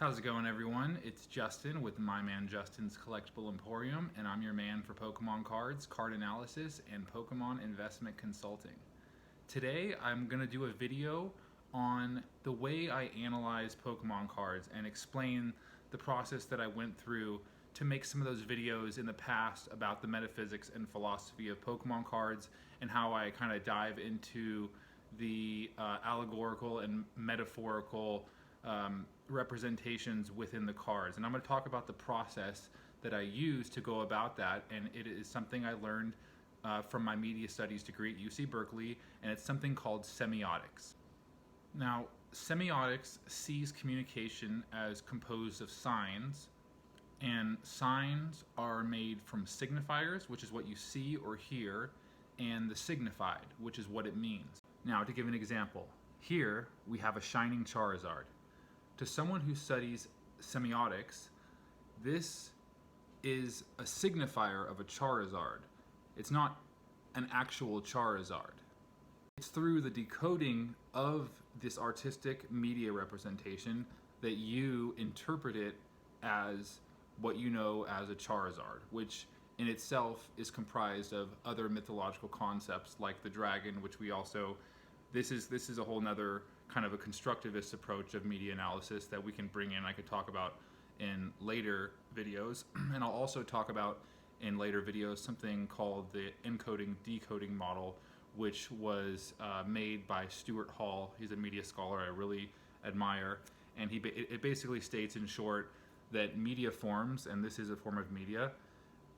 How's it going, everyone? It's Justin with MyManJustin's Collectible Emporium, and I'm your man for Pokemon cards, card analysis, and Pokemon investment consulting. Today, I'm going to do a video on the way I analyze Pokemon cards and explain the process that I went through to make some of those videos in the past about the metaphysics and philosophy of Pokemon cards and how I kind of dive into the allegorical and metaphorical representations within the cards. And I'm going to talk about the process that I use to go about that, and it is something I learned from my media studies degree at UC Berkeley, and it's something called semiotics. Now, semiotics sees communication as composed of signs, and signs are made from signifiers, which is what you see or hear, and the signified, which is what it means. Now, to give an example, here we have a shining Charizard. To someone who studies semiotics, this is a signifier of a Charizard. It's not an actual Charizard. It's through the decoding of this artistic media representation that you interpret it as what you know as a Charizard, which in itself is comprised of other mythological concepts like the dragon, which we also, this is a whole nother kind of a constructivist approach of media analysis that we can bring in. I could talk about in later videos, and I'll also talk about in later videos something called the encoding decoding model, which was made by Stuart Hall. He's a media scholar I really admire, and it basically states in short that media forms, and this is a form of media,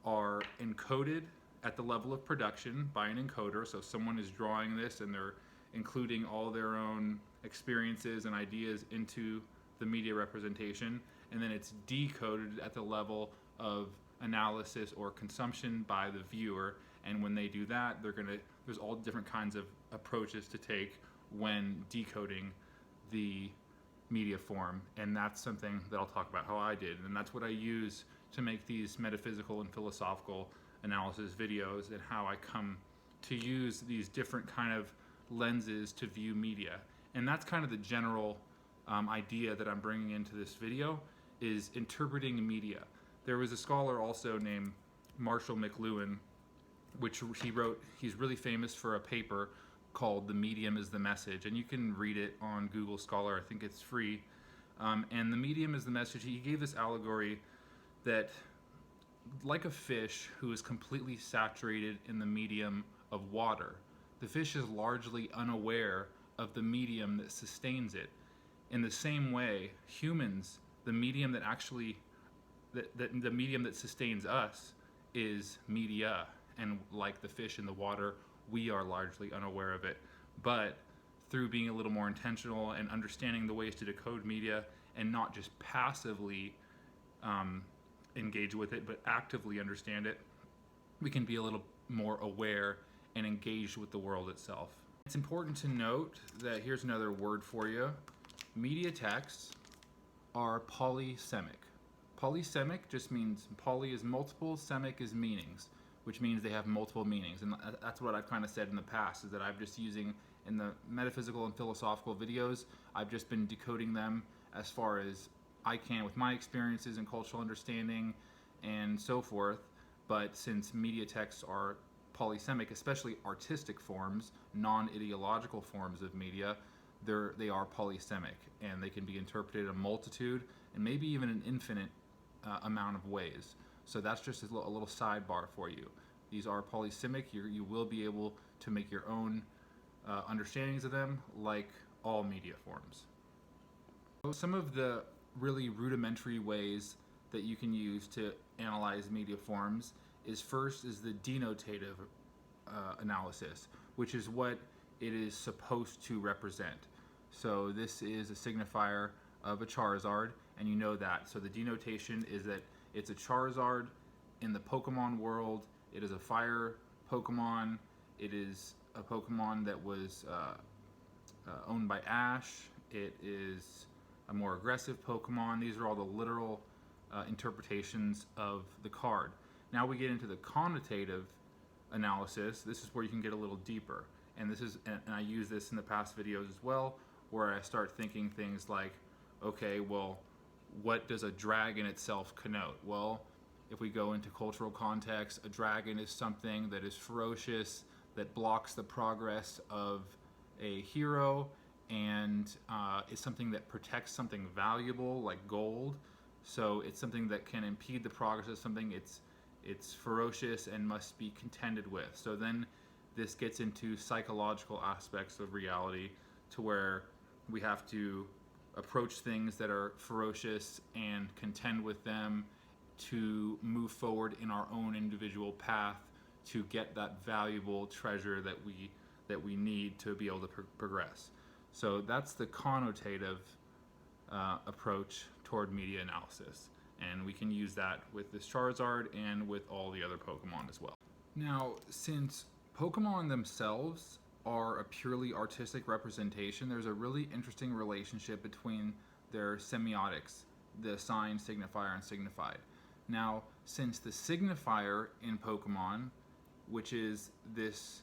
are encoded at the level of production by an encoder. So someone is drawing this and they're including all their own experiences and ideas into the media representation, and then it's decoded at the level of analysis or consumption by the viewer. And when they do that, there's all different kinds of approaches to take when decoding the media form, and that's something that I'll talk about how I did, and that's what I use to make these metaphysical and philosophical analysis videos, and how I come to use these different kind of lenses to view media. And that's kind of the general idea that I'm bringing into this video, is interpreting media. There was a scholar also named Marshall McLuhan, which he wrote, he's really famous for a paper called The Medium is the Message, and you can read it on Google Scholar. I think it's free. And the medium is the message. He gave this allegory that, like a fish who is completely saturated in the medium of water, the fish is largely unaware of the medium that sustains it. In the same way, humans, the medium that actually, the medium that sustains us is media, and like the fish in the water, we are largely unaware of it. But through being a little more intentional and understanding the ways to decode media and not just passively engage with it, but actively understand it, we can be a little more aware and engaged with the world itself. It's important to note that here's another word for you. Media texts are polysemic. Polysemic just means poly is multiple, semic is meanings, which means they have multiple meanings. And that's what I've kind of said in the past, is that I've just using in the metaphysical and philosophical videos, I've just been decoding them as far as I can with my experiences and cultural understanding and so forth. But since media texts are polysemic, especially artistic forms, non-ideological forms of media, they are polysemic, and they can be interpreted in a multitude and maybe even an infinite amount of ways. So that's just a little sidebar for you. These are polysemic. You will be able to make your own understandings of them, like all media forms. So some of the really rudimentary ways that you can use to analyze media forms is the denotative analysis, which is what it is supposed to represent. So this is a signifier of a Charizard, and you know that. So the denotation is that it's a Charizard in the Pokemon world. It is a fire Pokemon. It is a Pokemon that was owned by Ash. It is a more aggressive Pokemon. These are all the literal interpretations of the card. Now we get into the connotative analysis. This is where you can get a little deeper. And I use this in the past videos as well, where I start thinking things like, okay, well, what does a dragon itself connote? Well, if we go into cultural context, a dragon is something that is ferocious, that blocks the progress of a hero, and is something that protects something valuable like gold. So it's something that can impede the progress of something. It's ferocious and must be contended with. So then this gets into psychological aspects of reality, to where we have to approach things that are ferocious and contend with them to move forward in our own individual path to get that valuable treasure that we need to be able to progress. So that's the connotative approach toward media analysis, and we can use that with this Charizard and with all the other Pokemon as well. Now, since Pokemon themselves are a purely artistic representation, there's a really interesting relationship between their semiotics, the sign, signifier, and signified. Now, since the signifier in Pokemon, which is this,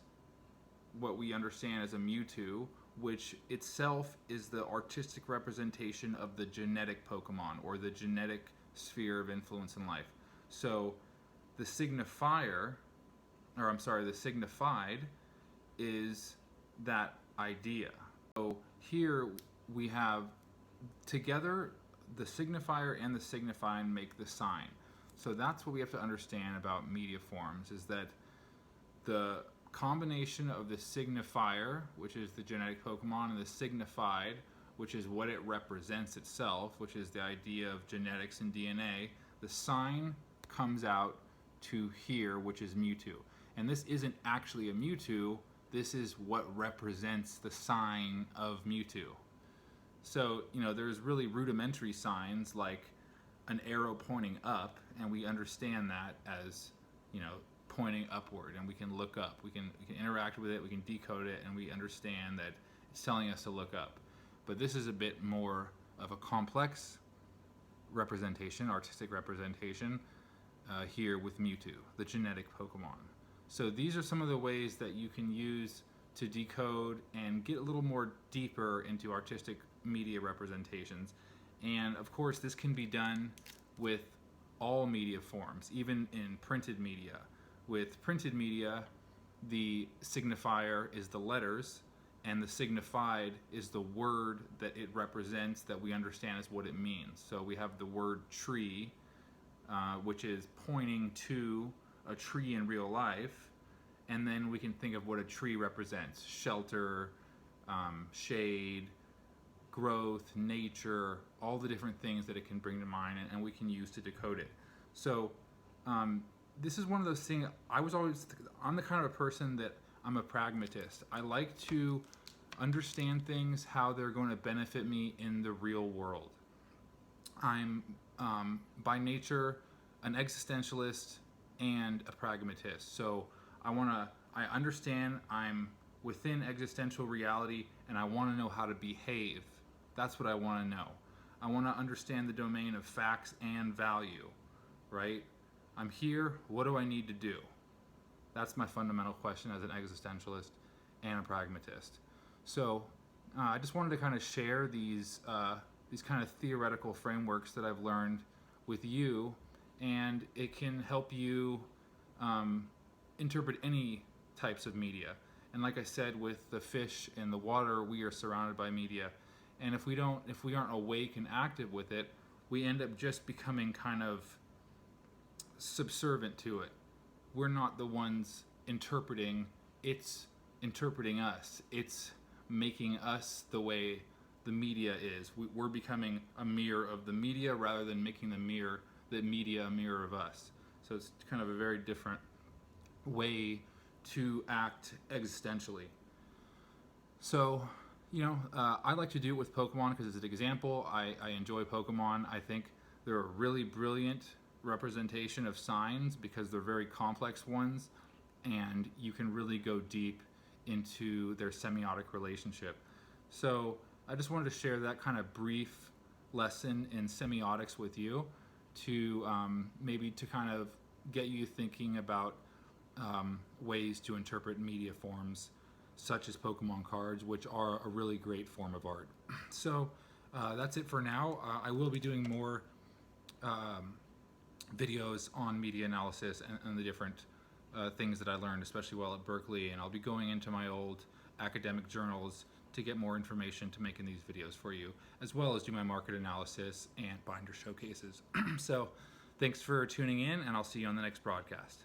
what we understand as a Mewtwo, which itself is the artistic representation of the genetic Pokemon, or the genetic sphere of influence in life. So the signifier, the signified is that idea. So here we have together the signifier and the signifying make the sign. So that's what we have to understand about media forms, is that the combination of the signifier, which is the genetic Pokemon, and the signified, which is what it represents itself, which is the idea of genetics and DNA, the sign comes out to here, which is Mewtwo. And this isn't actually a Mewtwo, this is what represents the sign of Mewtwo. So, there's really rudimentary signs like an arrow pointing up, and we understand that as, pointing upward, and we can look up. We can interact with it, we can decode it, and we understand that it's telling us to look up. But this is a bit more of a complex representation, artistic representation, here with Mewtwo, the genetic Pokemon. So these are some of the ways that you can use to decode and get a little more deeper into artistic media representations. And of course, this can be done with all media forms, even in printed media. With printed media, the signifier is the letters, and the signified is the word that it represents, that we understand as what it means. So we have the word tree, which is pointing to a tree in real life, and then we can think of what a tree represents: shelter, shade, growth, nature, all the different things that it can bring to mind, and we can use to decode it. So this is one of those things, I'm the kind of a person that I'm a pragmatist. I like to understand things, how they're going to benefit me in the real world. I'm by nature an existentialist and a pragmatist. So I understand I'm within existential reality, and I want to know how to behave. That's what I want to know. I want to understand the domain of facts and value, right? I'm here, what do I need to do? That's my fundamental question as an existentialist and a pragmatist. So I just wanted to kind of share these kind of theoretical frameworks that I've learned with you, and it can help you interpret any types of media. And like I said, with the fish in the water, we are surrounded by media. And if we aren't awake and active with it, we end up just becoming kind of subservient to it. We're not the ones interpreting, it's interpreting us. It's making us the way the media is. We're becoming a mirror of the media rather than making the media a mirror of us. So it's kind of a very different way to act existentially. So, I like to do it with Pokemon because it's an example. I enjoy Pokemon. I think they're a really brilliant representation of signs because they're very complex ones, and you can really go deep into their semiotic relationship. So I just wanted to share that kind of brief lesson in semiotics with you to maybe to kind of get you thinking about ways to interpret media forms such as Pokemon cards, which are a really great form of art. So That's it for now. I will be doing more videos on media analysis and the different things that I learned, especially while at Berkeley, and I'll be going into my old academic journals to get more information to make in these videos for you, as well as do my market analysis and binder showcases. So thanks for tuning in, and I'll see you on the next broadcast.